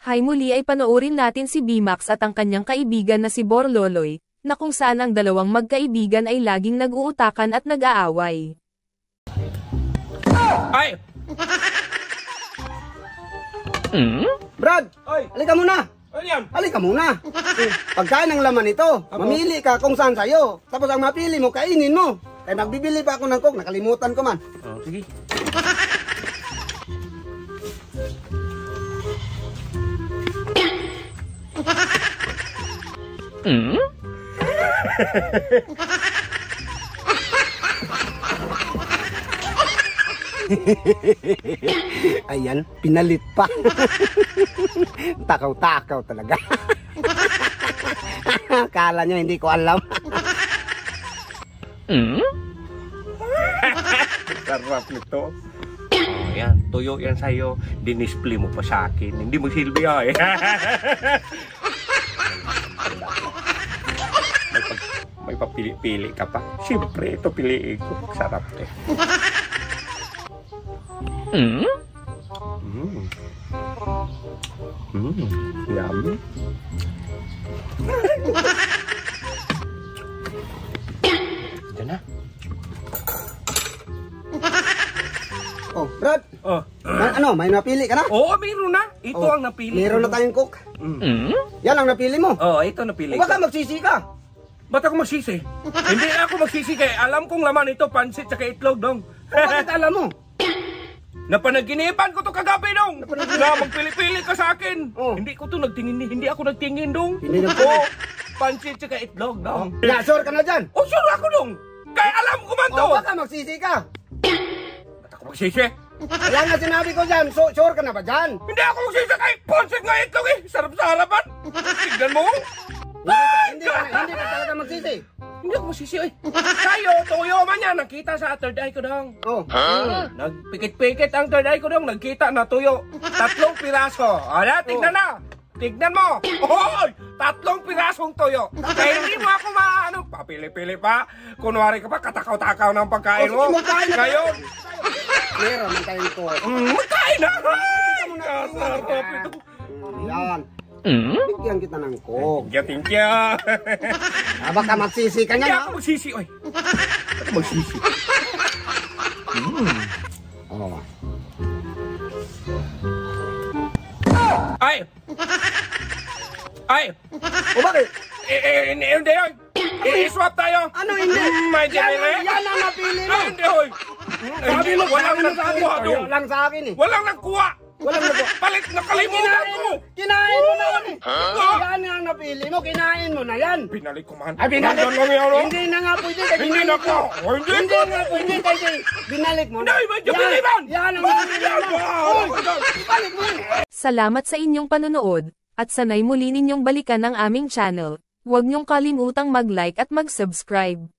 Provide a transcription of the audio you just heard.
Hay muli ay panoorin natin si Bimax at ang kanyang kaibigan na si Borloloy, na kung saan ang dalawang magkaibigan ay laging nag-uutakan at nag-aaway. Ay! Brad! Ay! Halika muna! Ano yan? Halika muna! Pagkain ng laman ito, mamili ka kung saan sa'yo. Tapos ang mapili mo, kainin mo. Eh nagbibili pa ako ng coke, nakalimutan ko man. Oh, sige. Ayan, pinalit pa. Takaw-takaw talaga. Kala nyo hindi ko alam. Sarap nito. Oh, yan. Tuyo yan sa'yo. Dinisplay mo pa sa akin. Hindi mo silbi ay. May papili-pili ka pa. Siyempre, ito piliin ko. Sarap eh. Yummy. Diyan na. Oh, Brad. Oh. Ano, may napili ka na? Oo, meron na. Ito ang napili. Meron na tayong coke. Yan ang napili mo. Oo, ito napili O baka magsisi ka. Ba't ako magsisi? Hindi ako magsisi kaya alam kong laman ito, pansit tsaka itlog dong. O bakit alam mo? Napanaginipan ko to kagabi dong. Na magpili-pili ka sa akin. Oh. Hindi ko to nagtingin, hindi ako nagtingin dong. Hindi nagtingin. Oo, pansit tsaka itlog dong. Sure ka na dyan. Oh, sure ako dong. Kaya alam ko man to. O baka magsisi ka. Ba't ako magsisi? Kaya nga sinabi ko dyan, sure ka na ba dyan? Hindi ako magsisi kay pansit nga itlog eh. Sarap-sarapan. Tignan mo. Hindi ka talaga magsisi. Hindi ako masisi eh. Tayo, tuyo man yan. Nakita sa third eye ko dong. Oh. Nagpikit-pikit ang third eye ko dong. Nagkita na tuyo. 3 piraso. Ala, tignan na. Tignan mo. Hoy! 3 pirasong tuyo. Kaya hindi mo ako maano. Papili-pili pa. Kunwari ka pa, katakaw-takaw ng pagkain mo. Ngayon. Meron man tayong coke. Magkain na. Sarap ito. Yan. Bigyan kita ng coke. Thank you. Baka magsisi ka Hindi niya, ako magsisi, oy. Ako magsisi. Oh. Ay! Ay! O bakit? Hindi, oy. I-swap tayo. Ano hindi? May gemere? Yan ang napili mo. Ay, hindi, oy. Sabi mo, Walang nagkuha dong. lang sa akin eh. Walang nagkuha. Walang nagkuha. Palit, nakalimutan ko. Kinain mo na yan eh. Yan ang napili mo, kinain mo na yan. Binalik ko man. Ay, binalik. Nandun lang yan, oh. Hindi na nga pwede. Kasi Hindi na ko. Hindi Hindi nga pwede kasi binalik mo na. Hindi, may jabiliban. Yan ang napili mo. Balik mo yan. Salamat sa inyong panonood, at sanay muli ninyong balikan ang aming channel. Huwag niyong kalimutang mag-like at mag-subscribe.